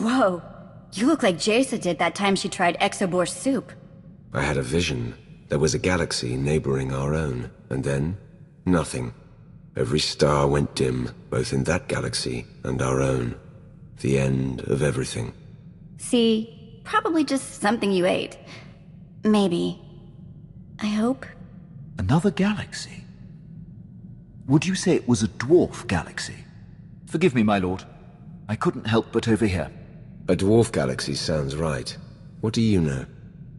Whoa, you look like Jaisa did that time she tried Exobor soup. I had a vision. There was a galaxy neighboring our own, and then, nothing. Every star went dim, both in that galaxy and our own. The end of everything. See, probably just something you ate. Maybe. I hope. Another galaxy? Would you say it was a dwarf galaxy? Forgive me, my lord. I couldn't help but overhear. A dwarf galaxy sounds right. What do you know?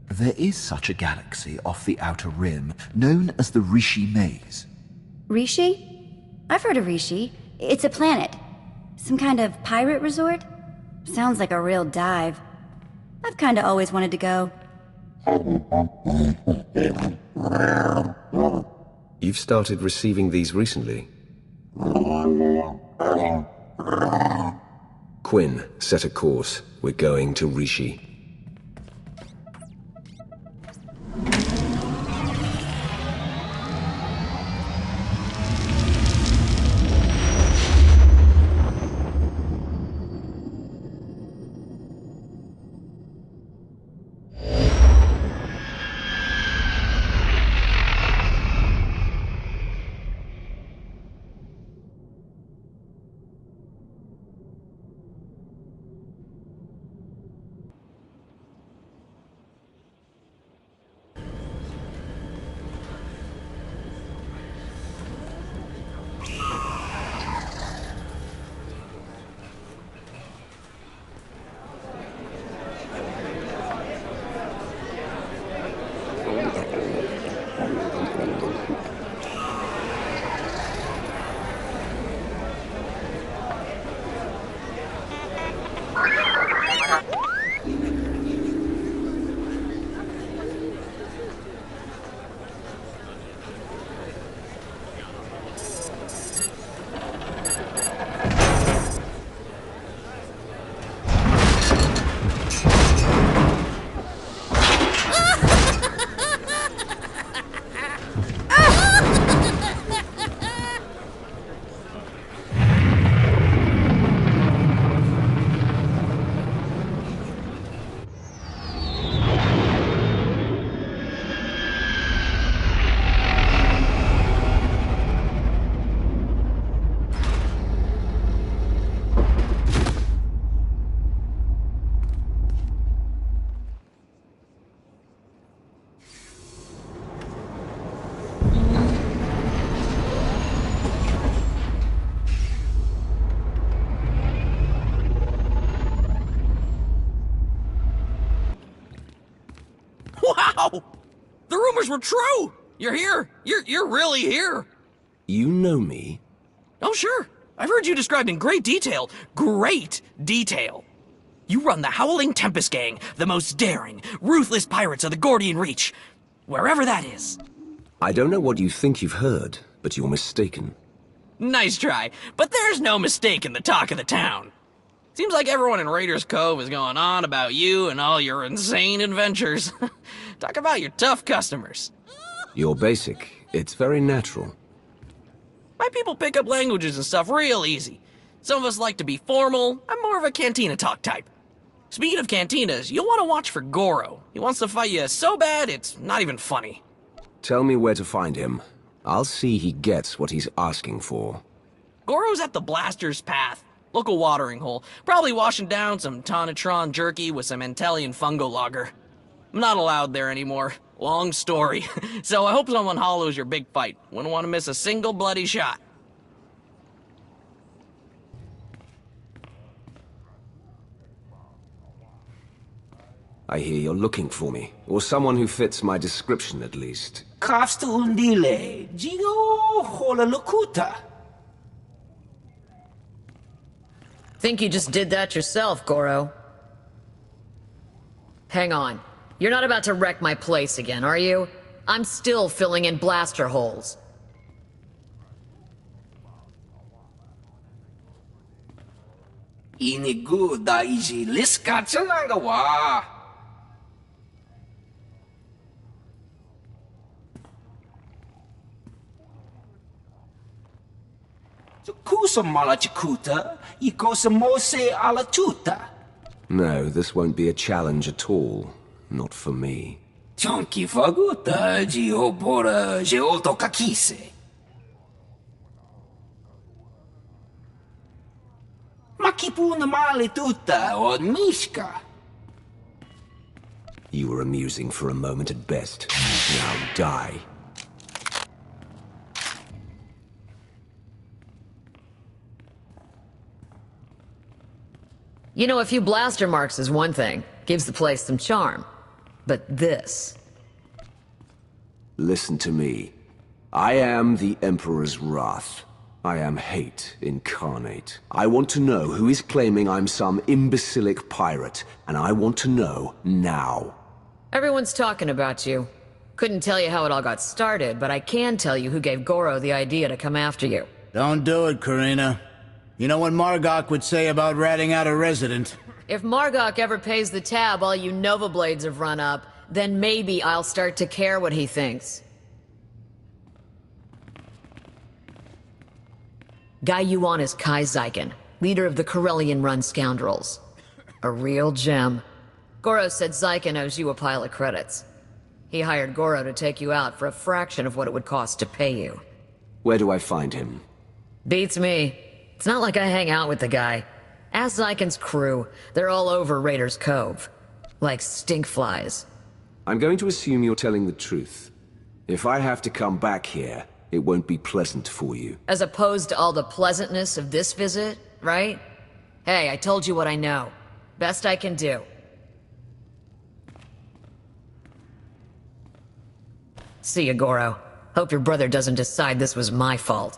There is such a galaxy off the Outer Rim, known as the Rishi Maze. Rishi? I've heard of Rishi. It's a planet. Some kind of pirate resort? Sounds like a real dive. I've kinda always wanted to go. You've started receiving these recently. Quinn, set a course. We're going to Rishi. Wow! The rumors were true! You're here! You're really here! You know me? Oh, sure. I've heard you described in great detail. Great detail. You run the Howling Tempest Gang, the most daring, ruthless pirates of the Gordian Reach. Wherever that is. I don't know what you think you've heard, but you're mistaken. Nice try, but there's no mistake in the talk of the town. Seems like everyone in Raiders Cove is going on about you and all your insane adventures. Talk about your tough customers. You're basic. It's very natural. My people pick up languages and stuff real easy. Some of us like to be formal. I'm more of a cantina talk type. Speaking of cantinas, you'll want to watch for Goro. He wants to fight you so bad, it's not even funny. Tell me where to find him. I'll see he gets what he's asking for. Goro's at the Blaster's Path. Local watering hole. Probably washing down some Tonatron jerky with some Antelian fungo lager. I'm not allowed there anymore. Long story. So I hope someone hollows your big fight. Wouldn't want to miss a single bloody shot. I hear you're looking for me, or someone who fits my description at least. Kafsta undile, Gio Holalukuta. Think you just did that yourself, Goro. Hang on. You're not about to wreck my place again, are you? I'm still filling in blaster holes. Inigu daiji liska chanagawa. Kusa malachikuta, ikosa mose ala tuta. No, this won't be a challenge at all. Not for me. Chonky faguta geopora geotokakise. Makipuna male tutta od mishka. You were amusing for a moment at best. Now die. You know, a few blaster marks is one thing. Gives the place some charm. But this... Listen to me. I am the Emperor's wrath. I am hate incarnate. I want to know who is claiming I'm some imbecilic pirate, and I want to know now. Everyone's talking about you. Couldn't tell you how it all got started, but I can tell you who gave Goro the idea to come after you. Don't do it, Karina. You know what Margok would say about ratting out a resident. If Margok ever pays the tab all you Nova Blades have run up, then maybe I'll start to care what he thinks. Guy you want is Kai Zyken, leader of the Corellian-run scoundrels. A real gem. Goro said Zyken owes you a pile of credits. He hired Goro to take you out for a fraction of what it would cost to pay you. Where do I find him? Beats me. It's not like I hang out with the guy. Ask Zyken's crew. They're all over Raiders Cove. Like stinkflies. I'm going to assume you're telling the truth. If I have to come back here, it won't be pleasant for you. As opposed to all the pleasantness of this visit, right? Hey, I told you what I know. Best I can do. See ya, Goro. Hope your brother doesn't decide this was my fault.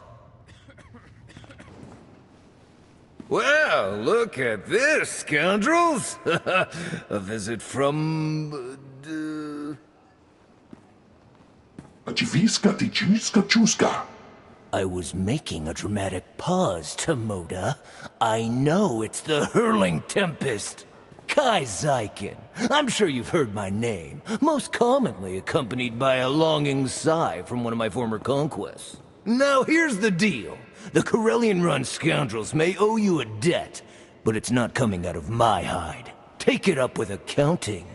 Well, look at this, scoundrels! A visit from... I was making a dramatic pause, Tomoda. I know it's the Hurling Tempest. Kai Zyken. I'm sure you've heard my name, most commonly accompanied by a longing sigh from one of my former conquests. Now here's the deal. The Corellian-run scoundrels may owe you a debt, but it's not coming out of my hide. Take it up with accounting.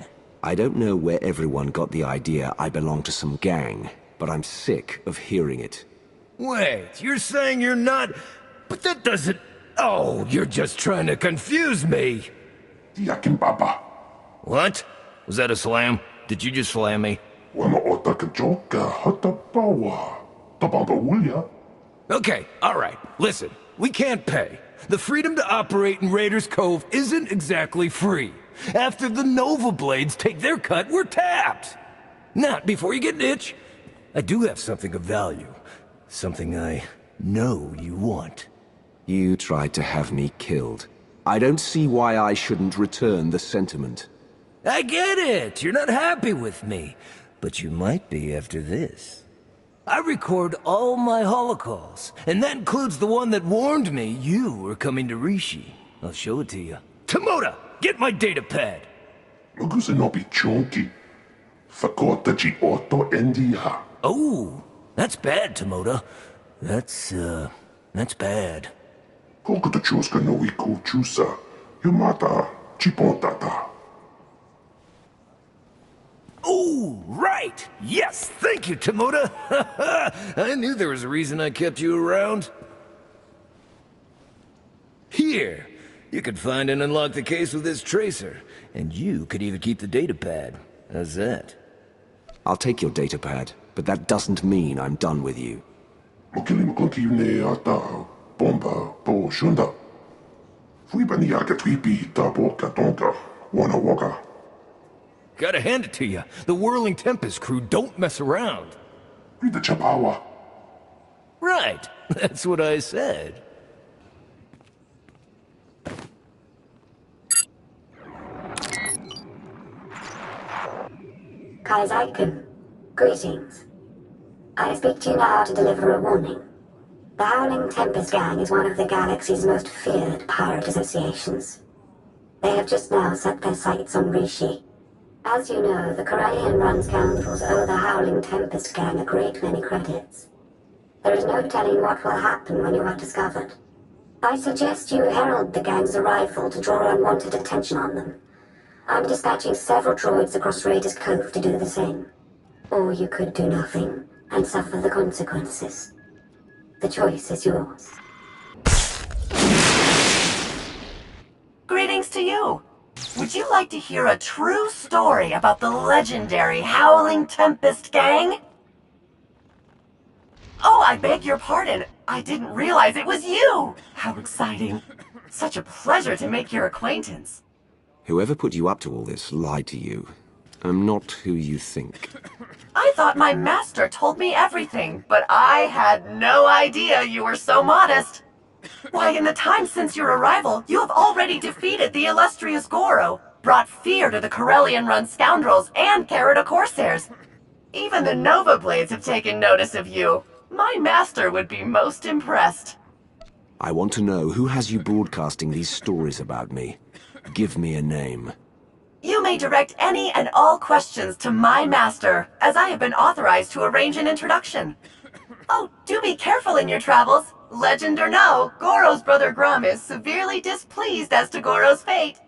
I don't know where everyone got the idea I belong to some gang, but I'm sick of hearing it. Wait, you're saying you're not... But that doesn't... Oh, you're just trying to confuse me! What? Was that a slam? Did you just slam me? Okay, alright. Listen, we can't pay. The freedom to operate in Raiders Cove isn't exactly free. After the Nova Blades take their cut, we're tapped! Not before you get an itch. I do have something of value. Something I know you want. You tried to have me killed. I don't see why I shouldn't return the sentiment. I get it. You're not happy with me. But you might be after this. I record all my holocalls, and that includes the one that warned me you were coming to Rishi. I'll show it to you. Tomoda, get my data pad! Oh, that's bad, Tomoda. That's bad. Oh, right! Yes, thank you, Tomoda! I knew there was a reason I kept you around. Here, you could find and unlock the case with this tracer, and you could even keep the datapad. How's that? I'll take your datapad, but that doesn't mean I'm done with you. Gotta hand it to you. The Whirling Tempest crew don't mess around. Right, that's what I said. Kai Zyken, greetings. I speak to you now to deliver a warning. The Howling Tempest Gang is one of the galaxy's most feared pirate associations. They have just now set their sights on Rishi. As you know, the Corellian-run scoundrels owe the Howling Tempest Gang a great many credits. There is no telling what will happen when you are discovered. I suggest you herald the gang's arrival to draw unwanted attention on them. I'm dispatching several droids across Raiders Cove to do the same. Or you could do nothing and suffer the consequences. The choice is yours. Greetings to you. Would you like to hear a true story about the legendary Howling Tempest gang? Oh, I beg your pardon. I didn't realize it was you. How exciting. Such a pleasure to make your acquaintance. Whoever put you up to all this lied to you. I'm not who you think. I thought my master told me everything, but I had no idea you were so modest. Why, in the time since your arrival, you have already defeated the illustrious Goro, brought fear to the Corellian-run scoundrels, and Carrota Corsairs. Even the Nova Blades have taken notice of you. My master would be most impressed. I want to know who has you broadcasting these stories about me. Give me a name. You may direct any and all questions to my master, as I have been authorized to arrange an introduction. Oh, do be careful in your travels. Legend or no, Goro's brother Grum is severely displeased as to Goro's fate.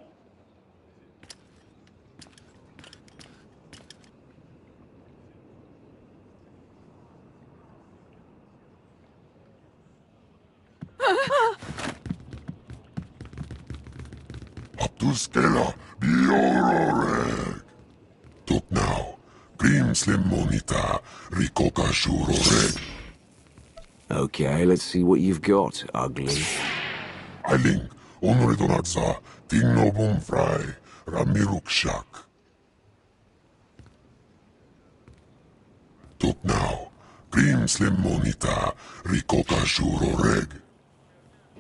Abtuskela, biororeg. Tuk now, prim slim monita, rikoka shuroreg. Okay, let's see what you've got, ugly. Ailing, onredonatsa, tingno bumfrai, ramirukshak. Tuk now, prim slim monita, rikoka shuroreg.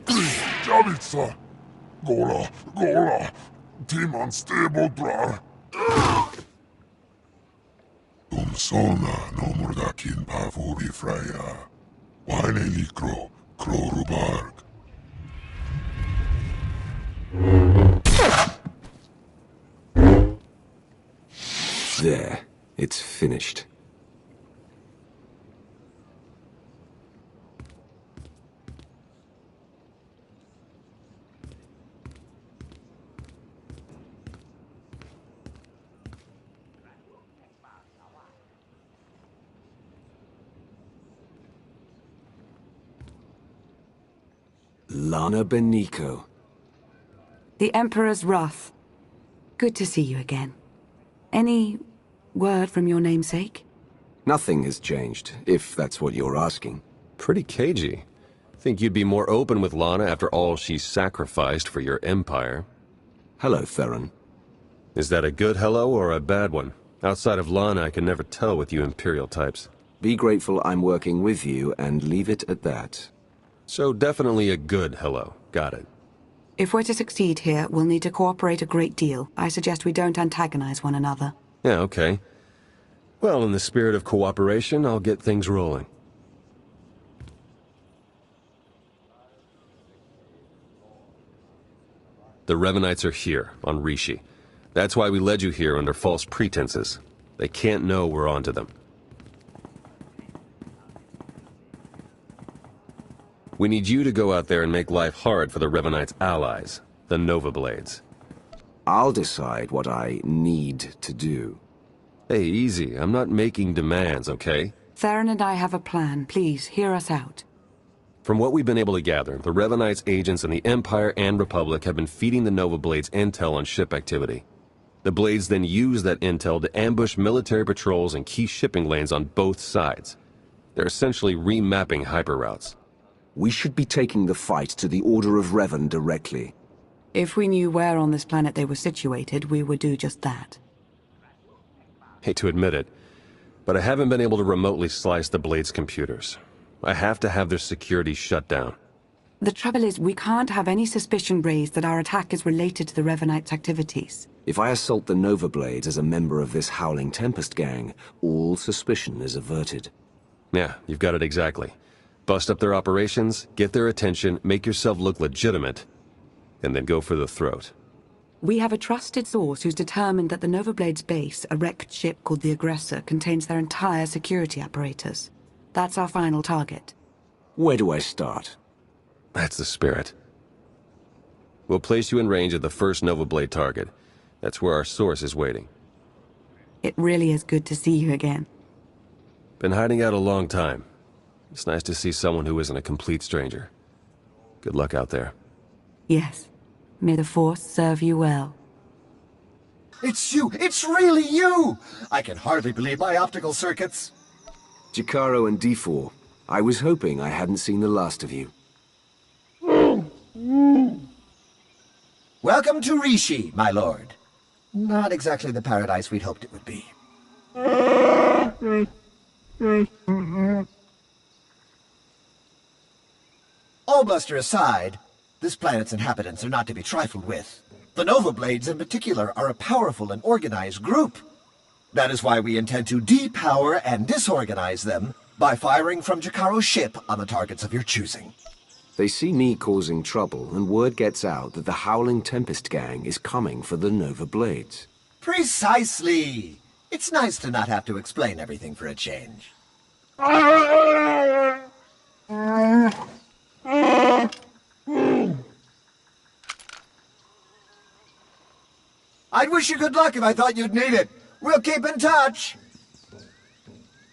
Javitsa! Gola, Timan stebodrar. Sona no mordakin pavuri freya. Wane likro, krorubarg. There, it's finished. Lana Benico. The Emperor's wrath. Good to see you again. Any word from your namesake? Nothing has changed, if that's what you're asking. Pretty cagey. Think you'd be more open with Lana after all she's sacrificed for your empire. Hello, Theron. Is that a good hello or a bad one? Outside of Lana, I can never tell with you Imperial types. Be grateful I'm working with you, and leave it at that. So definitely a good hello. Got it. If we're to succeed here, we'll need to cooperate a great deal. I suggest we don't antagonize one another. Yeah, okay. Well, in the spirit of cooperation, I'll get things rolling. The Revenites are here, on Rishi. That's why we led you here under false pretenses. They can't know we're onto them. We need you to go out there and make life hard for the Revenites' allies, the Nova Blades. I'll decide what I need to do. Hey, easy. I'm not making demands, okay? Theron and I have a plan. Please, hear us out. From what we've been able to gather, the Revenites' agents in the Empire and Republic have been feeding the Nova Blades intel on ship activity. The Blades then use that intel to ambush military patrols and key shipping lanes on both sides. They're essentially remapping hyperroutes. We should be taking the fight to the Order of Revan directly. If we knew where on this planet they were situated, we would do just that. Hate to admit it, but I haven't been able to remotely slice the Blades' computers. I have to have their security shut down. The trouble is, we can't have any suspicion raised that our attack is related to the Revenites' activities. If I assault the Nova Blades as a member of this Howling Tempest gang, all suspicion is averted. Yeah, you've got it exactly. Bust up their operations, get their attention, make yourself look legitimate, and then go for the throat. We have a trusted source who's determined that the Nova Blades base, a wrecked ship called the Aggressor, contains their entire security apparatus. That's our final target. Where do I start? That's the spirit. We'll place you in range of the first Nova Blade target. That's where our source is waiting. It really is good to see you again. Been hiding out a long time. It's nice to see someone who isn't a complete stranger. Good luck out there. Yes. May the Force serve you well. It's you! It's really you! I can hardly believe my optical circuits. Jakaro and D4, I was hoping I hadn't seen the last of you. Welcome to Rishi, my lord. Not exactly the paradise we'd hoped it would be. All bluster aside, this planet's inhabitants are not to be trifled with. The Nova Blades in particular are a powerful and organized group. That is why we intend to depower and disorganize them by firing from Jakaro's ship on the targets of your choosing. They see me causing trouble, and word gets out that the Howling Tempest gang is coming for the Nova Blades. Precisely! It's nice to not have to explain everything for a change. I'd wish you good luck if I thought you'd need it. We'll keep in touch.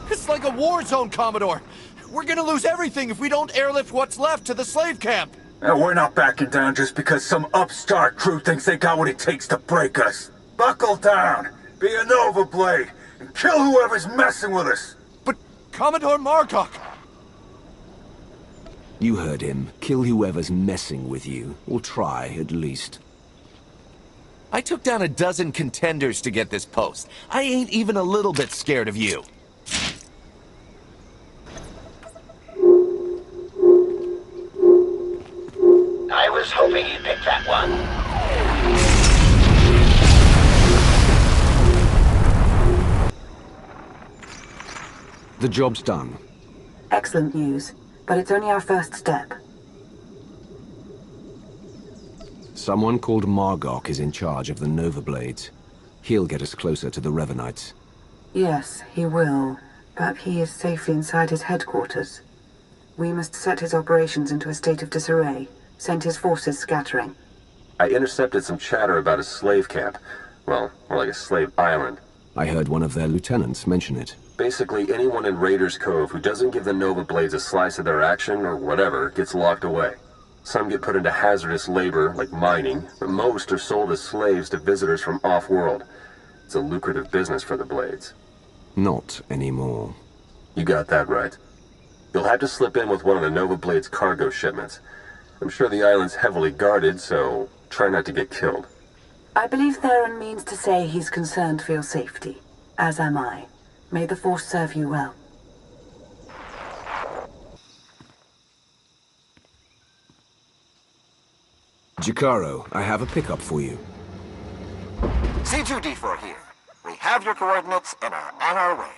It's like a war zone, Commodore. We're gonna lose everything if we don't airlift what's left to the slave camp. We're not backing down just because some upstart crew thinks they got what it takes to break us. Buckle down, be a Nova Blade, and kill whoever's messing with us. But Commodore Margok... You heard him. Kill whoever's messing with you. Or try, at least. I took down a dozen contenders to get this post. I ain't even a little bit scared of you. I was hoping you'd pick that one. The job's done. Excellent news, but it's only our first step. Someone called Margok is in charge of the Nova Blades. He'll get us closer to the Revenites. Yes, he will. But he is safely inside his headquarters. We must set his operations into a state of disarray, send his forces scattering. I intercepted some chatter about a slave camp. Well, more like a slave island. I heard one of their lieutenants mention it. Basically, anyone in Raiders Cove who doesn't give the Nova Blades a slice of their action or whatever gets locked away. Some get put into hazardous labor, like mining, but most are sold as slaves to visitors from off-world. It's a lucrative business for the Blades. Not anymore. You got that right. You'll have to slip in with one of the Nova Blades' cargo shipments. I'm sure the island's heavily guarded, so try not to get killed. I believe Theron means to say he's concerned for your safety, as am I. May the Force serve you well. Jakaro, I have a pickup for you. C2D4 here. We have your coordinates and are on our way.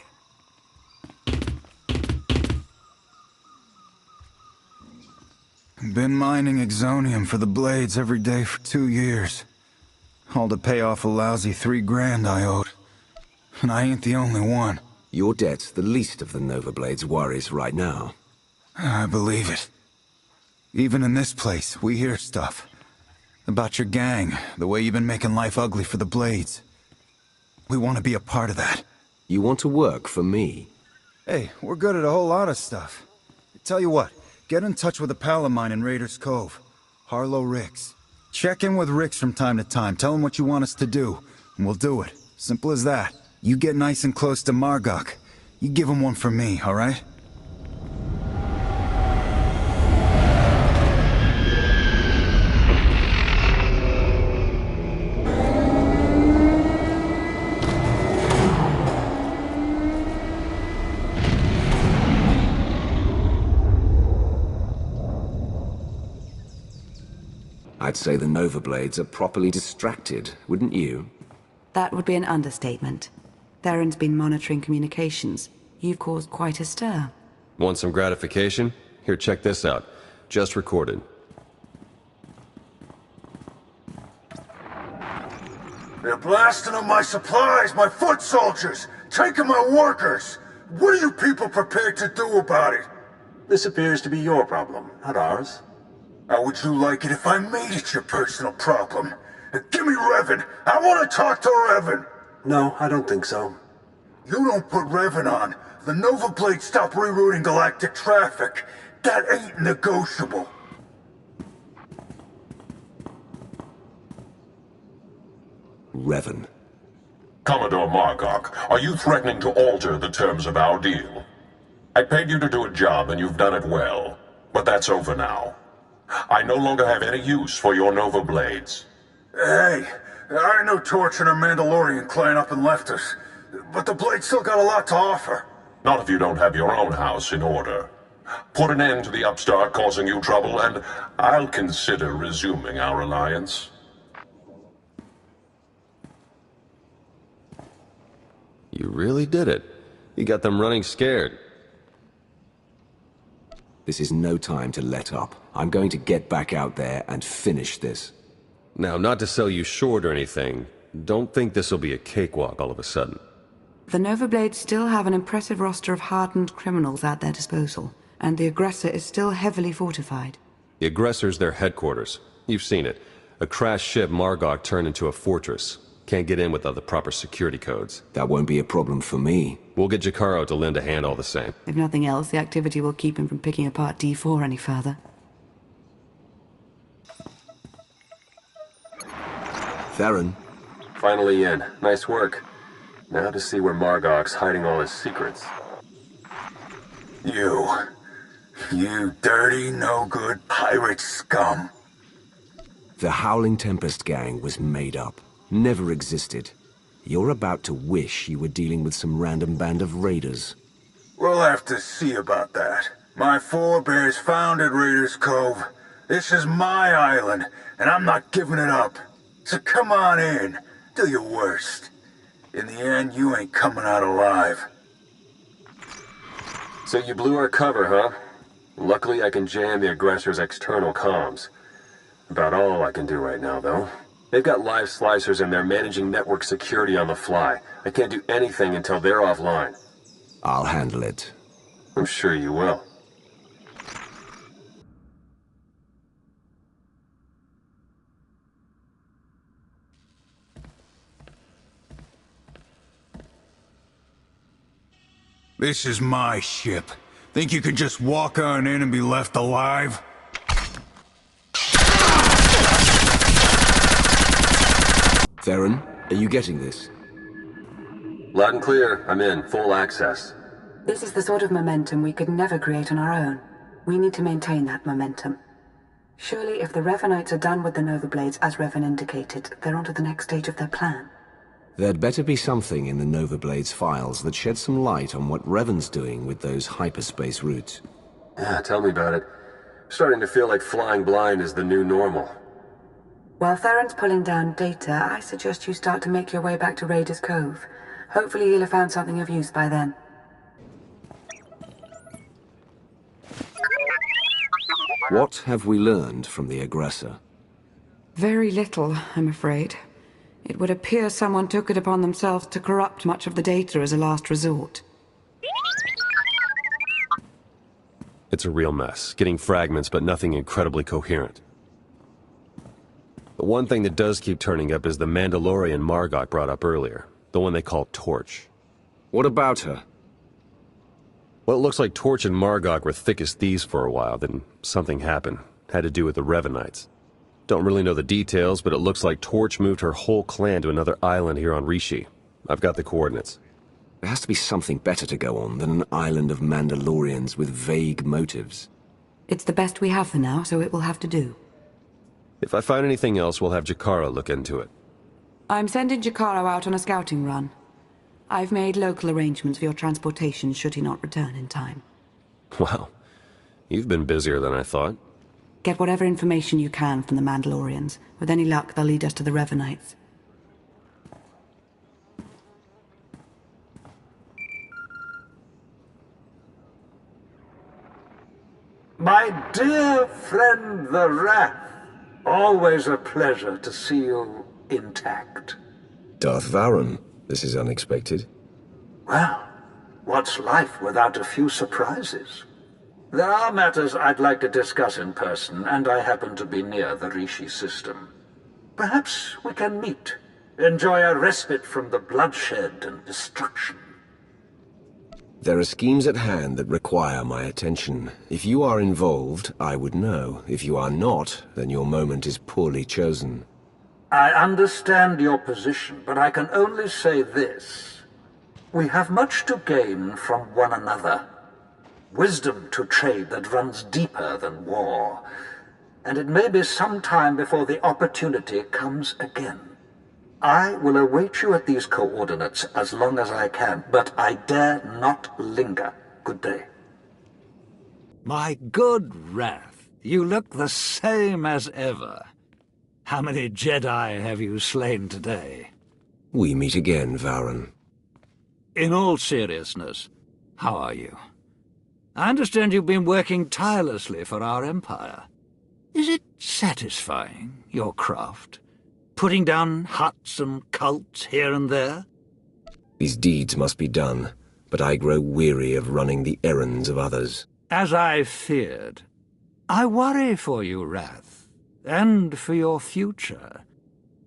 Been mining exonium for the Blades every day for 2 years. All to pay off a lousy $3,000 I owed. And I ain't the only one. Your debt's the least of the Nova Blades' worries right now. I believe it. Even in this place, we hear stuff. About your gang, the way you've been making life ugly for the Blades. We want to be a part of that. You want to work for me? Hey, we're good at a whole lot of stuff. Tell you what, get in touch with a pal of mine in Raiders Cove. Harlow Ricks. Check in with Ricks from time to time, tell him what you want us to do, and we'll do it. Simple as that. You get nice and close to Margok. You give him one for me, alright? I'd say the Nova Blades are properly distracted, wouldn't you? That would be an understatement. Theron's been monitoring communications. You've caused quite a stir. Want some gratification? Here, check this out. Just recorded. They're blasting up my supplies, my foot soldiers, taking my workers. What are you people prepared to do about it? This appears to be your problem, not ours. How would you like it if I made it your personal problem? Give me Revan! I want to talk to Revan! No, I don't think so. You don't put Revan on, the Nova Blade stop rerouting galactic traffic. That ain't negotiable. Revan. Commodore Margok, are you threatening to alter the terms of our deal? I paid you to do a job and you've done it well, but that's over now. I no longer have any use for your Nova Blades. Hey, I know Torch and her Mandalorian clan up and left us, but the Blade still got a lot to offer. Not if you don't have your own house in order. Put an end to the upstart causing you trouble, and I'll consider resuming our alliance. You really did it. You got them running scared. This is no time to let up. I'm going to get back out there and finish this. Now, not to sell you short or anything, don't think this will be a cakewalk all of a sudden. The Nova Blades still have an impressive roster of hardened criminals at their disposal, and the aggressor is still heavily fortified. The aggressor's their headquarters. You've seen it. A crashed ship Margok turned into a fortress. Can't get in without the proper security codes. That won't be a problem for me. We'll get Jakaro to lend a hand all the same. If nothing else, the activity will keep him from picking apart D4 any further. Theron. Finally in. Nice work. Now to see where Margok's hiding all his secrets. You dirty, no-good pirate scum. The Howling Tempest gang was made up. Never existed. You're about to wish you were dealing with some random band of raiders. We'll have to see about that. My forebears founded Raiders Cove. This is my island, and I'm not giving it up. So come on in. Do your worst. In the end, you ain't coming out alive. So you blew our cover, huh? Luckily, I can jam the aggressor's external comms. About all I can do right now, though. They've got live slicers and they're managing network security on the fly. I can't do anything until they're offline. I'll handle it. I'm sure you will. This is my ship. Think you could just walk on in and be left alive? Theron, are you getting this? Loud and clear. I'm in. Full access. This is the sort of momentum we could never create on our own. We need to maintain that momentum. Surely if the Revanites are done with the Nova Blades, as Revan indicated, they're on to the next stage of their plan. There'd better be something in the Nova Blades files that sheds some light on what Revan's doing with those hyperspace routes. Yeah, tell me about it. Starting to feel like flying blind is the new normal. While Theron's pulling down data, I suggest you start to make your way back to Raiders Cove. Hopefully he'll have found something of use by then. What have we learned from the aggressor? Very little, I'm afraid. It would appear someone took it upon themselves to corrupt much of the data as a last resort. It's a real mess. Getting fragments, but nothing incredibly coherent. The one thing that does keep turning up is the Mandalorian Margok brought up earlier. The one they call Torch. What about her? Well, it looks like Torch and Margok were thick as thieves for a while, then something happened. Had to do with the Revanites. Don't really know the details, but it looks like Torch moved her whole clan to another island here on Rishi. I've got the coordinates. There has to be something better to go on than an island of Mandalorians with vague motives. It's the best we have for now, so it will have to do. If I find anything else, we'll have Jakaro look into it. I'm sending Jakaro out on a scouting run. I've made local arrangements for your transportation should he not return in time. Wow. You've been busier than I thought. Get whatever information you can from the Mandalorians. With any luck, they'll lead us to the Revanites. My dear friend the Wrath, always a pleasure to see you intact. Darth Varon, this is unexpected. Well, what's life without a few surprises? There are matters I'd like to discuss in person, and I happen to be near the Rishi system. Perhaps we can meet, enjoy a respite from the bloodshed and destruction. There are schemes at hand that require my attention. If you are involved, I would know. If you are not, then your moment is poorly chosen. I understand your position, but I can only say this. We have much to gain from one another. Wisdom to trade that runs deeper than war. And it may be some time before the opportunity comes again. I will await you at these coordinates as long as I can, but I dare not linger. Good day. My good Wrath, you look the same as ever. How many Jedi have you slain today? We meet again, Vowran. In all seriousness, how are you? I understand you've been working tirelessly for our Empire. Is it satisfying, your craft? Putting down huts and cults here and there? These deeds must be done, but I grow weary of running the errands of others. As I feared. I worry for you, Wrath, and for your future.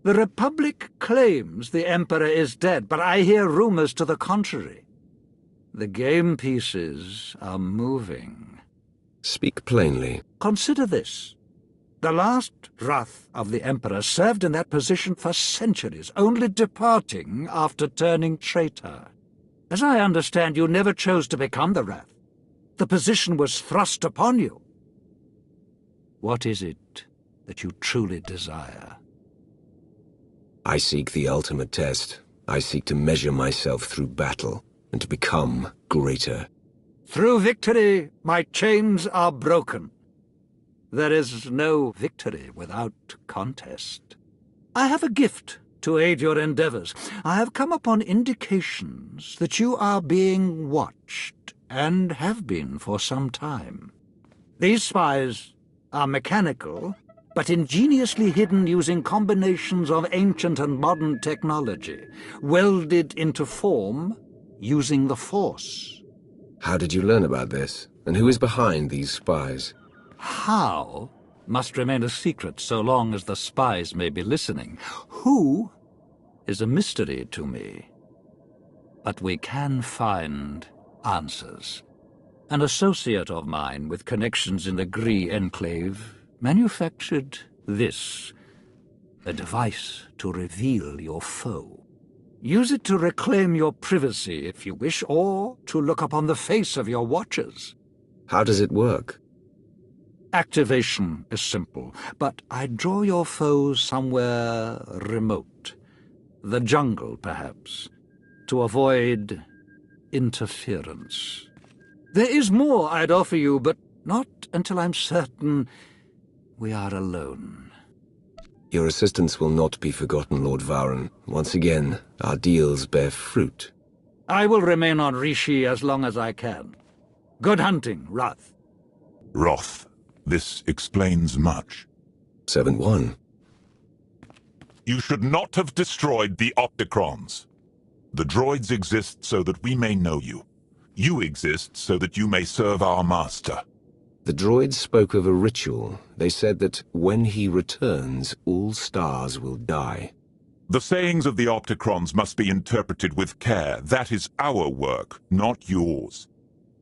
The Republic claims the Emperor is dead, but I hear rumors to the contrary. The game pieces are moving. Speak plainly. Consider this. The last Wrath of the Emperor served in that position for centuries, only departing after turning traitor. As I understand, you never chose to become the Wrath. The position was thrust upon you. What is it that you truly desire? I seek the ultimate test. I seek to measure myself through battle, and to become greater. Through victory, my chains are broken. There is no victory without contest. I have a gift to aid your endeavors. I have come upon indications that you are being watched, and have been for some time. These spies are mechanical, but ingeniously hidden using combinations of ancient and modern technology, welded into form using the Force. How did you learn about this? And who is behind these spies? How must remain a secret so long as the spies may be listening. Who is a mystery to me. But we can find answers. An associate of mine with connections in the Gree Enclave manufactured this, a device to reveal your foe. Use it to reclaim your privacy if you wish, or to look upon the face of your watchers. How does it work? Activation is simple, but I draw your foes somewhere remote. The jungle, perhaps, to avoid interference. There is more I'd offer you, but not until I'm certain we are alone. Your assistance will not be forgotten, Lord Vowran. Once again, our deals bear fruit. I will remain on Rishi as long as I can. Good hunting, Wrath. Wrath. This explains much. 7-1. You should not have destroyed the Opticrons. The droids exist so that we may know you. You exist so that you may serve our master. The droids spoke of a ritual. They said that when he returns, all stars will die. The sayings of the Opticrons must be interpreted with care. That is our work, not yours.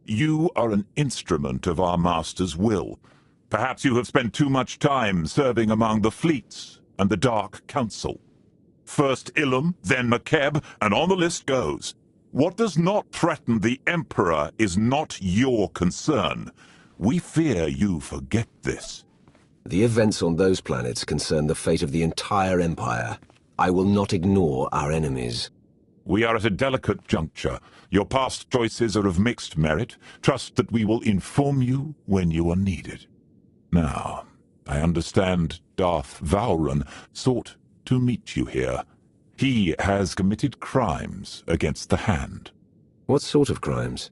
You are an instrument of our master's will. Perhaps you have spent too much time serving among the fleets and the Dark Council. First Ilum, then Makeb, and on the list goes. What does not threaten the Emperor is not your concern. We fear you forget this. The events on those planets concern the fate of the entire Empire. I will not ignore our enemies. We are at a delicate juncture. Your past choices are of mixed merit. Trust that we will inform you when you are needed. Now, I understand Darth Vowran sought to meet you here. He has committed crimes against the Hand. What sort of crimes?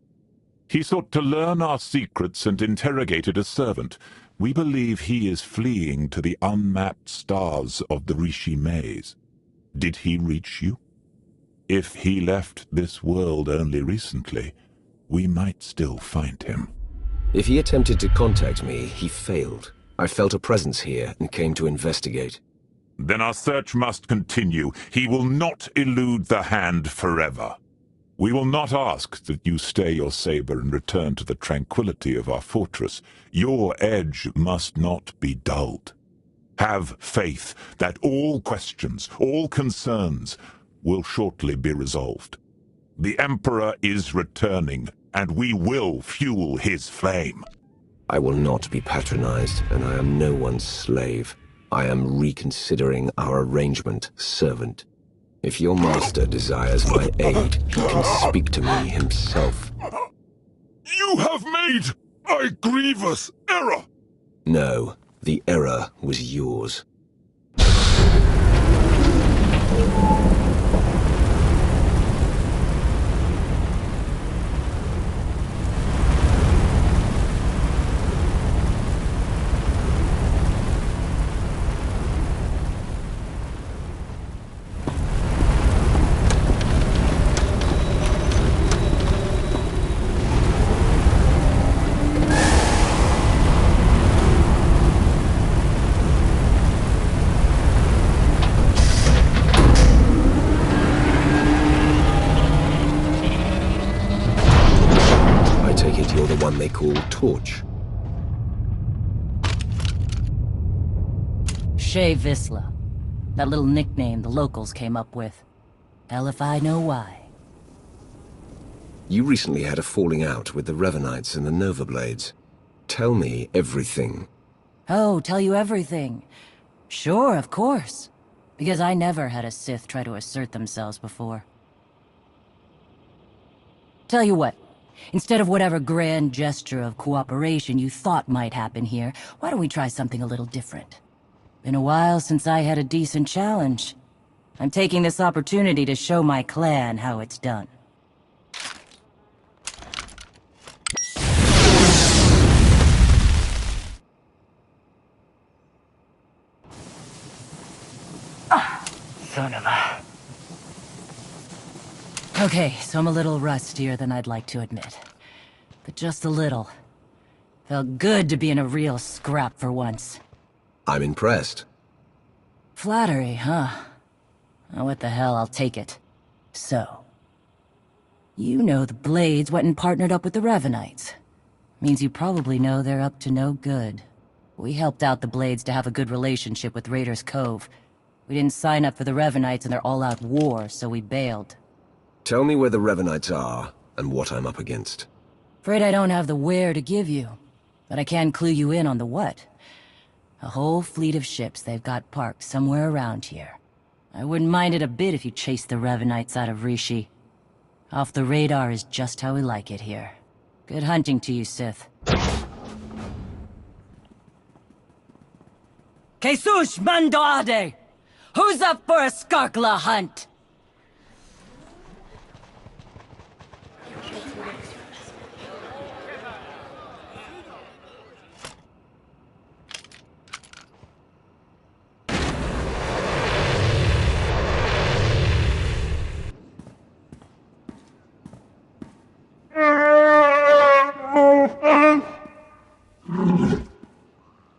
He sought to learn our secrets and interrogated a servant. We believe he is fleeing to the unmapped stars of the Rishi Maze. Did he reach you? If he left this world only recently, we might still find him. If he attempted to contact me, he failed. I felt a presence here and came to investigate. Then our search must continue. He will not elude the Hand forever. We will not ask that you stay your saber and return to the tranquility of our fortress. Your edge must not be dulled. Have faith that all questions, all concerns, will shortly be resolved. The Emperor is returning, and we will fuel his flame. I will not be patronized, and I am no one's slave. I am reconsidering our arrangement, servant. If your master desires my aid, he can speak to me himself. You have made a grievous error! No, the error was yours. They call Torch. Shea Visla. That little nickname the locals came up with. Hell if I know why. You recently had a falling out with the Revenites and the Nova Blades. Tell me everything. Oh, tell you everything. Sure, of course. Because I never had a Sith try to assert themselves before. Tell you what. Instead of whatever grand gesture of cooperation you thought might happen here, why don't we try something a little different? Been a while since I had a decent challenge. I'm taking this opportunity to show my clan how it's done. Son of a... Okay, so I'm a little rustier than I'd like to admit. But just a little. Felt good to be in a real scrap for once. I'm impressed. Flattery, huh? Oh, what the hell, I'll take it. So... You know the Blades went and partnered up with the Revenites. Means you probably know they're up to no good. We helped out the Blades to have a good relationship with Raiders Cove. We didn't sign up for the Revenites in their all-out war, so we bailed. Tell me where the Revenites are, and what I'm up against. Afraid I don't have the where to give you, but I can clue you in on the what. A whole fleet of ships they've got parked somewhere around here. I wouldn't mind it a bit if you chased the Revenites out of Rishi. Off the radar is just how we like it here. Good hunting to you, Sith. Jesus Mandade! Who's up for a Skarkla hunt?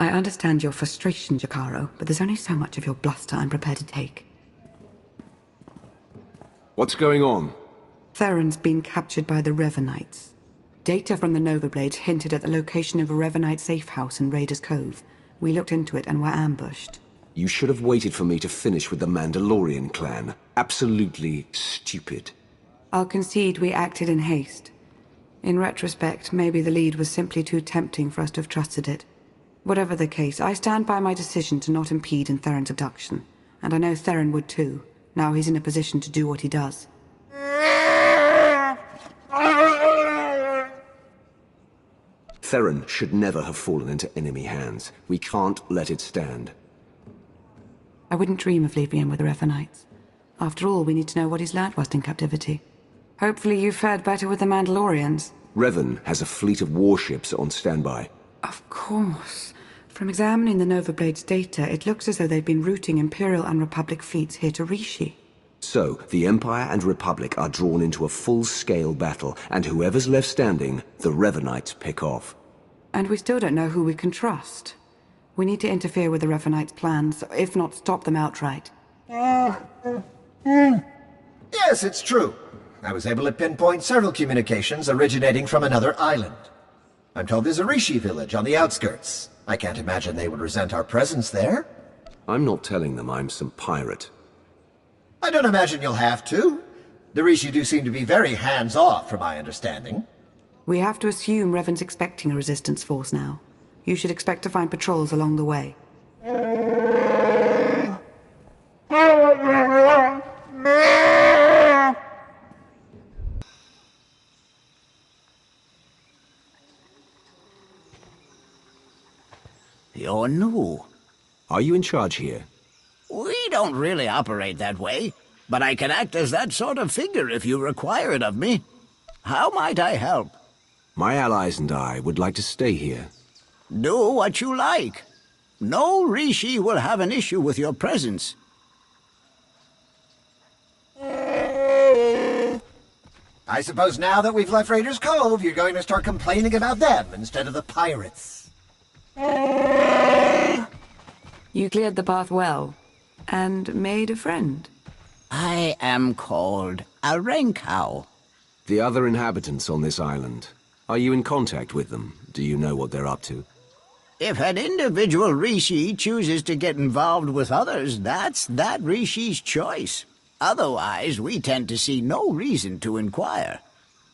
I understand your frustration, Jakaro, but there's only so much of your bluster I'm prepared to take. What's going on? Theron's been captured by the Revenites. Data from the Nova Blades hinted at the location of a Revenite safe house in Raiders Cove. We looked into it and were ambushed. You should have waited for me to finish with the Mandalorian clan. Absolutely stupid. I'll concede we acted in haste. In retrospect, maybe the lead was simply too tempting for us to have trusted it. Whatever the case, I stand by my decision to not impede in Theron's abduction. And I know Theron would too. Now he's in a position to do what he does. Theron should never have fallen into enemy hands. We can't let it stand. I wouldn't dream of leaving him with the Revenites. After all, we need to know what he's learnt whilst in captivity. Hopefully you fared better with the Mandalorians. Revan has a fleet of warships on standby. Of course. From examining the Nova Blades data, it looks as though they've been routing Imperial and Republic fleets here to Rishi. So, the Empire and Republic are drawn into a full-scale battle, and whoever's left standing, the Revenites pick off. And we still don't know who we can trust. We need to interfere with the Revenites' plans, if not stop them outright. Yes, it's true. I was able to pinpoint several communications originating from another island. I'm told there's a Rishi village on the outskirts. I can't imagine they would resent our presence there. I'm not telling them I'm some pirate. I don't imagine you'll have to. The Rishi do seem to be very hands-off, from my understanding. We have to assume Revan's expecting a resistance force now. You should expect to find patrols along the way. You're new. Are you in charge here? We don't really operate that way, but I can act as that sort of figure if you require it of me. How might I help? My allies and I would like to stay here. Do what you like. No Rishi will have an issue with your presence. I suppose now that we've left Raiders Cove, you're going to start complaining about them instead of the pirates. You cleared the path well, and made a friend. I am called a Renkau. The other inhabitants on this island, are you in contact with them? Do you know what they're up to? If an individual Rishi chooses to get involved with others, that's that Rishi's choice. Otherwise, we tend to see no reason to inquire.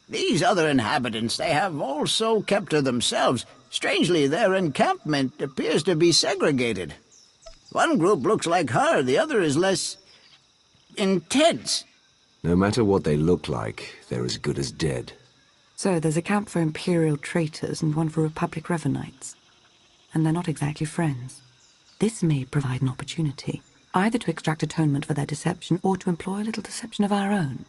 These other inhabitants, they have also kept to themselves. Strangely, their encampment appears to be segregated. One group looks like her, the other is less intense. No matter what they look like, they're as good as dead. So there's a camp for Imperial traitors and one for Republic Revenites. And they're not exactly friends. This may provide an opportunity, either to extract atonement for their deception or to employ a little deception of our own.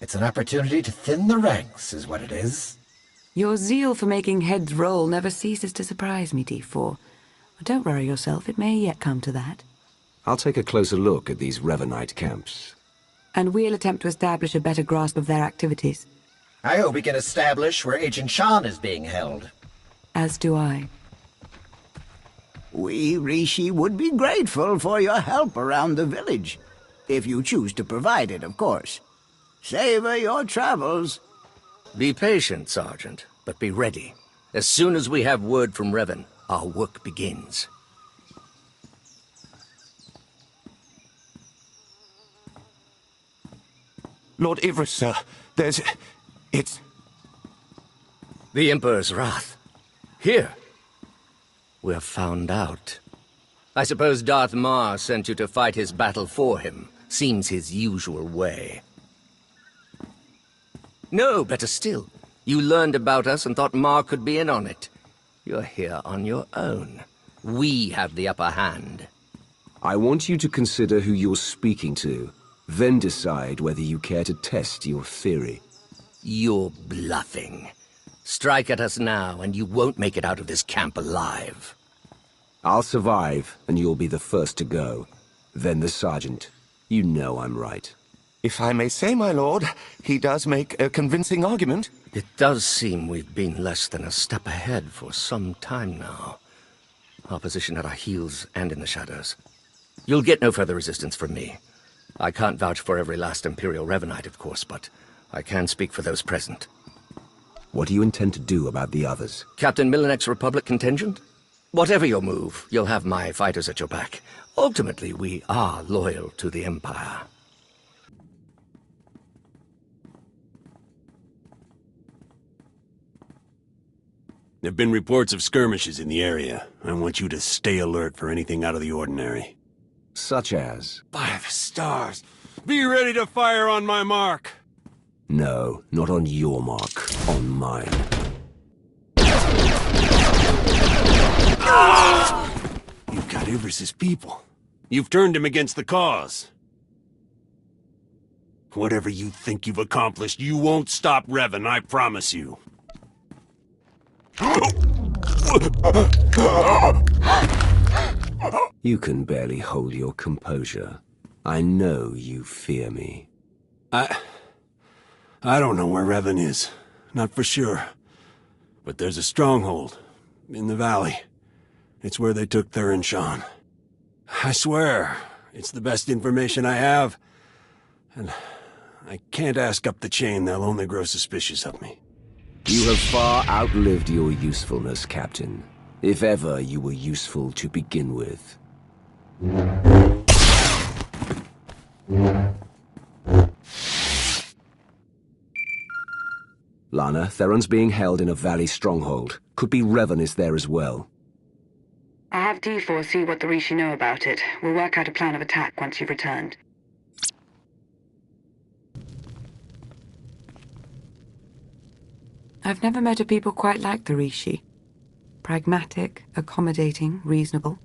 It's an opportunity to thin the ranks, is what it is. Your zeal for making heads roll never ceases to surprise me, D4. But don't worry yourself, it may yet come to that. I'll take a closer look at these Revenite camps. And we'll attempt to establish a better grasp of their activities. I hope we can establish where Agent Shan is being held. As do I. We, Rishi, would be grateful for your help around the village. If you choose to provide it, of course. Savor your travels. Be patient, Sergeant, but be ready. As soon as we have word from Revan, our work begins. Lord Ivris, sir, it's... The Emperor's wrath. Here. We're found out. I suppose Darth Mar sent you to fight his battle for him. Seems his usual way. No, better still. You learned about us and thought Mar could be in on it. You're here on your own. We have the upper hand. I want you to consider who you're speaking to, then decide whether you care to test your theory. You're bluffing. Strike at us now, and you won't make it out of this camp alive. I'll survive, and you'll be the first to go. Then the Sergeant. You know I'm right. If I may say, my lord, he does make a convincing argument. It does seem we've been less than a step ahead for some time now. Our position at our heels and in the shadows. You'll get no further resistance from me. I can't vouch for every last Imperial Revenite, of course, but I can speak for those present. What do you intend to do about the others? Captain Milanek's Republic contingent? Whatever your move, you'll have my fighters at your back. Ultimately, we are loyal to the Empire. There have been reports of skirmishes in the area. I want you to stay alert for anything out of the ordinary. Such as? 5 stars. Be ready to fire on my mark. No, not on your mark. On mine. You've got Ivris's people. You've turned him against the cause. Whatever you think you've accomplished, you won't stop Revan, I promise you. You can barely hold your composure. I know you fear me. I don't know where Revan is. Not for sure. But there's a stronghold. in the valley. It's where they took Theron Shan. I swear, it's the best information I have. And I can't ask up the chain, they'll only grow suspicious of me. You have far outlived your usefulness, Captain. If ever you were useful to begin with. Lana, Theron's being held in a valley stronghold. Could be Revan is there as well. I'll have D4 see what the Rishi know about it. We'll work out a plan of attack once you've returned. I've never met a people quite like the Rishi. Pragmatic, accommodating, reasonable.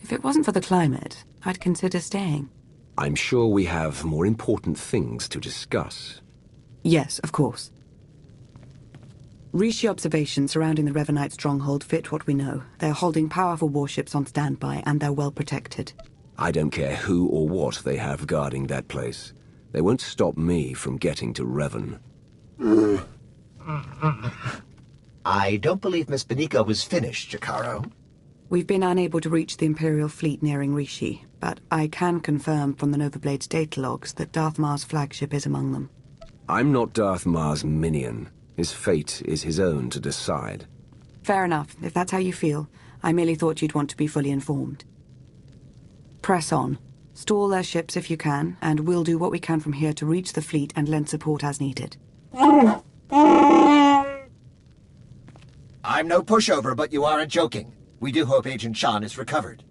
If it wasn't for the climate, I'd consider staying. I'm sure we have more important things to discuss. Yes, of course. Rishi observations surrounding the Revanite stronghold fit what we know. They're holding powerful warships on standby, and they're well protected. I don't care who or what they have guarding that place. They won't stop me from getting to Revan. I don't believe Miss Benica was finished, Jakaro. We've been unable to reach the Imperial fleet nearing Rishi, but I can confirm from the Nova Blade's data logs that Darth Mar's flagship is among them. I'm not Darth Mar's minion. His fate is his own to decide. Fair enough, if that's how you feel. I merely thought you'd want to be fully informed. Press on. Stall their ships if you can, and we'll do what we can from here to reach the fleet and lend support as needed. I'm no pushover, but you aren't joking. We do hope Agent Shan is recovered.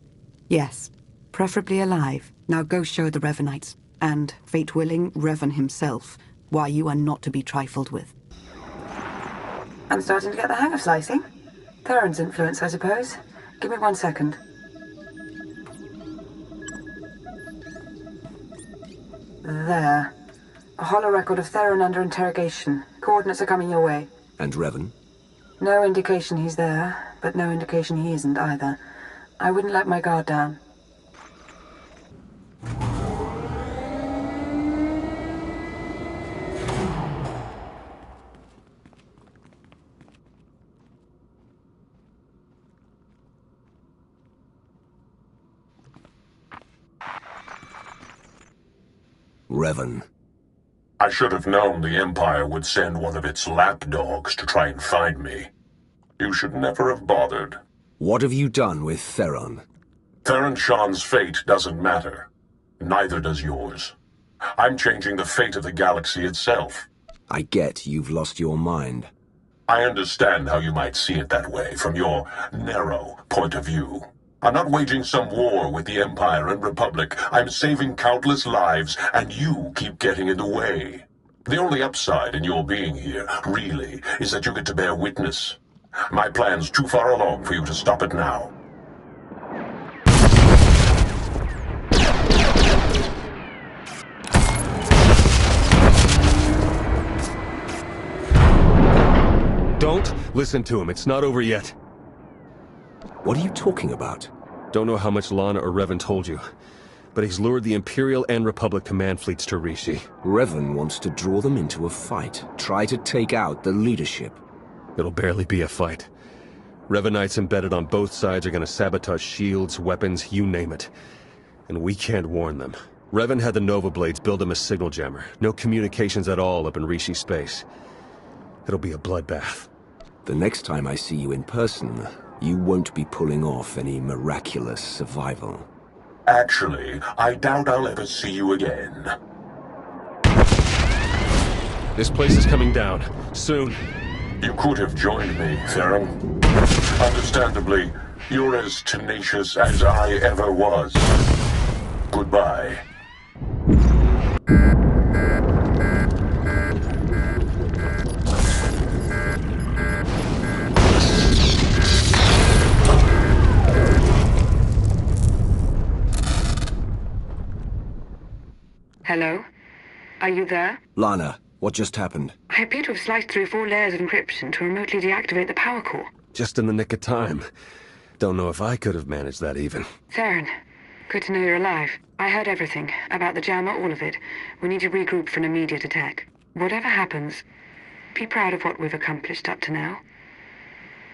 Yes, preferably alive. Now go show the Revanites, and, fate willing, Revan himself, why you are not to be trifled with. I'm starting to get the hang of slicing. Theron's influence, I suppose. Give me 1 second. There. A hollow record of Theron under interrogation. Coordinates are coming your way. And Revan? No indication he's there, but no indication he isn't either. I wouldn't let my guard down. Revan. I should have known the Empire would send one of its lapdogs to try and find me. You should never have bothered. What have you done with Theron? Theron Shan's fate doesn't matter. Neither does yours. I'm changing the fate of the galaxy itself. I get you've lost your mind. I understand how you might see it that way, from your narrow point of view. I'm not waging some war with the Empire and Republic. I'm saving countless lives, and you keep getting in the way. The only upside in your being here, really, is that you get to bear witness. My plan's too far along for you to stop it now. Don't listen to him. It's not over yet. What are you talking about? Don't know how much Lana or Revan told you, but he's lured the Imperial and Republic command fleets to Rishi. Revan wants to draw them into a fight. Try to take out the leadership. It'll barely be a fight. Revanites embedded on both sides are gonna sabotage shields, weapons, you name it. And we can't warn them. Revan had the Nova Blades build him a signal jammer. No communications at all up in Rishi space. It'll be a bloodbath. The next time I see you in person, you won't be pulling off any miraculous survival. Actually, I doubt I'll ever see you again. This place is coming down. Soon. You could have joined me, Theron. Understandably, you're as tenacious as I ever was. Goodbye. Hello? Are you there? Lana, what just happened? I appear to have sliced through 4 layers of encryption to remotely deactivate the power core. Just in the nick of time. Don't know if I could have managed that even. Theron, good to know you're alive. I heard everything. About the jammer, all of it. We need to regroup for an immediate attack. Whatever happens, be proud of what we've accomplished up to now.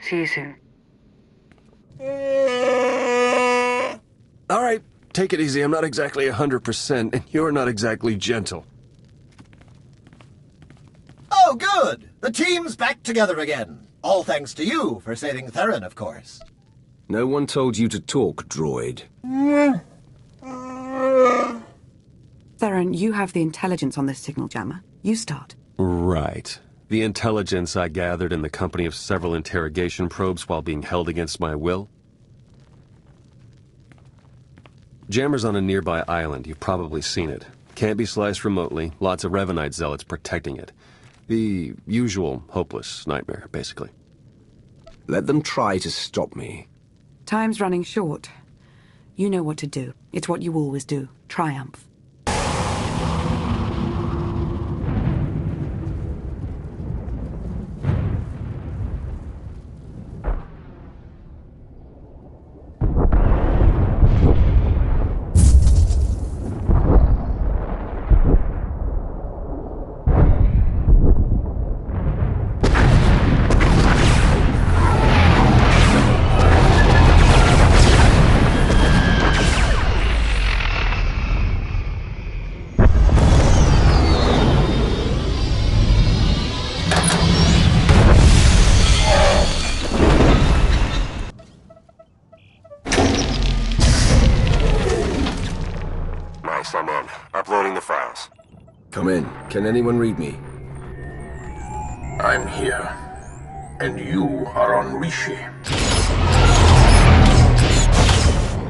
See you soon. All right, take it easy. I'm not exactly 100%, and you're not exactly gentle. Oh, good! The team's back together again. All thanks to you for saving Theron, of course. No one told you to talk, droid. Theron, you have the intelligence on this signal jammer. You start. Right. The intelligence I gathered in the company of several interrogation probes while being held against my will. Jammer's on a nearby island. You've probably seen it. Can't be sliced remotely. Lots of Revanite zealots protecting it. The usual hopeless nightmare, basically. Let them try to stop me. Time's running short. You know what to do. It's what you always do. Triumph. I'm on. Uploading the files. Come in. Can anyone read me? I'm here. And you are on Rishi.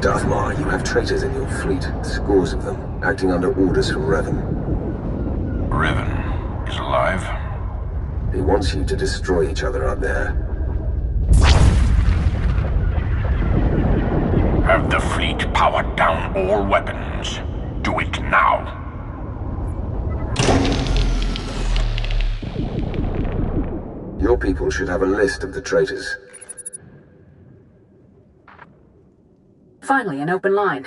Darth Maul, you have traitors in your fleet. Scores of them, acting under orders from Revan. Revan is alive? He wants you to destroy each other out there. Have the fleet power down all weapons. Do it now. Your people should have a list of the traitors. Finally, an open line.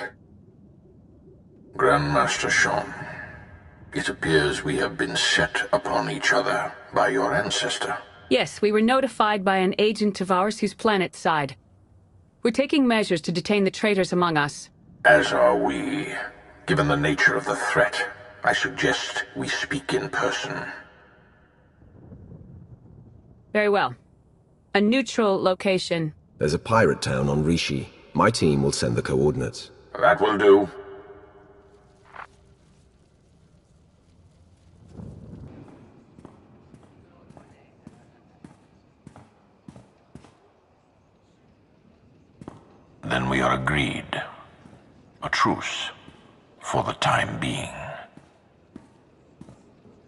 Grandmaster Sean, it appears we have been set upon each other by your ancestor. Yes, we were notified by an agent of ours whose planet's side. We're taking measures to detain the traitors among us. As are we. Given the nature of the threat, I suggest we speak in person. Very well. A neutral location. There's a pirate town on Rishi. My team will send the coordinates. That will do. Then we are agreed. A truce. For the time being.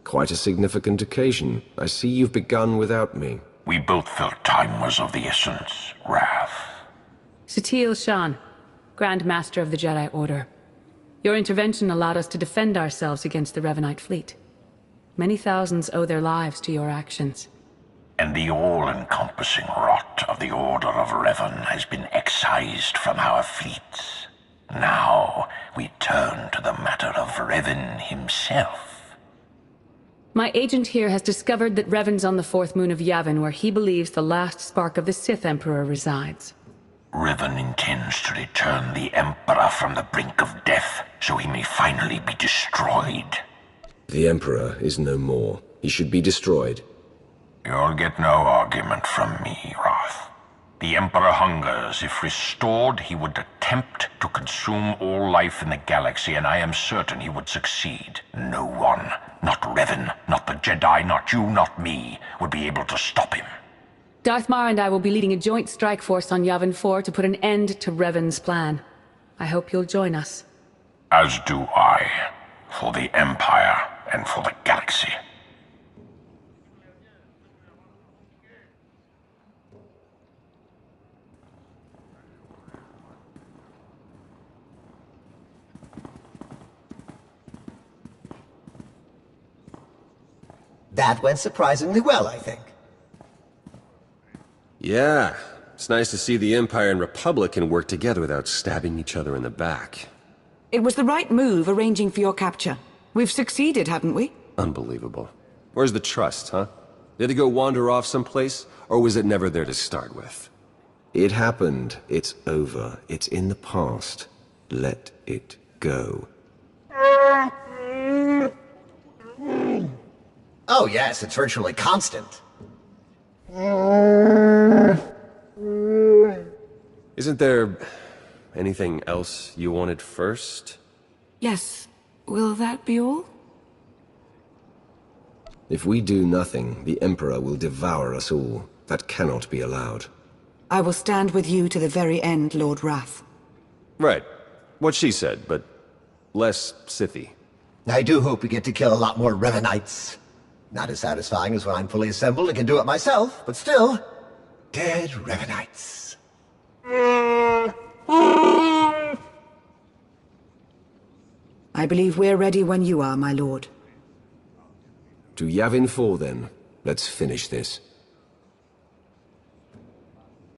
Quite a significant occasion. I see you've begun without me. We both felt time was of the essence, Wrath. Satil Shan, Grand Master of the Jedi Order. Your intervention allowed us to defend ourselves against the Revanite fleet. Many thousands owe their lives to your actions. And the all-encompassing rot of the Order of Revan has been excised from our fleets. Now, we turn to the matter of Revan himself. My agent here has discovered that Revan's on the fourth moon of Yavin, where he believes the last spark of the Sith Emperor resides. Revan intends to return the Emperor from the brink of death, so he may finally be destroyed. The Emperor is no more. He should be destroyed. You'll get no argument from me, Wrath. The Emperor hungers. If restored, he would attempt to consume all life in the galaxy, and I am certain he would succeed. No one, not Revan, not the Jedi, not you, not me, would be able to stop him. Darth Mar and I will be leading a joint strike force on Yavin 4 to put an end to Revan's plan. I hope you'll join us. As do I, for the Empire and for the galaxy. That went surprisingly well, I think. Yeah, it's nice to see the Empire and Republic can work together without stabbing each other in the back. It was the right move arranging for your capture. We've succeeded, haven't we? Unbelievable. Where's the trust, huh? Did it go wander off someplace, or was it never there to start with? It happened. It's over. It's in the past. Let it go. Oh yes, it's virtually constant. Isn't there anything else you wanted first? Yes. Will that be all? If we do nothing, the Emperor will devour us all. That cannot be allowed. I will stand with you to the very end, Lord Wrath. Right. What she said, but less Sithy. I do hope we get to kill a lot more Revenites. Not as satisfying as when I'm fully assembled and can do it myself, but still, dead Revenites. I believe we're ready when you are, my lord. To Yavin 4 then. Let's finish this.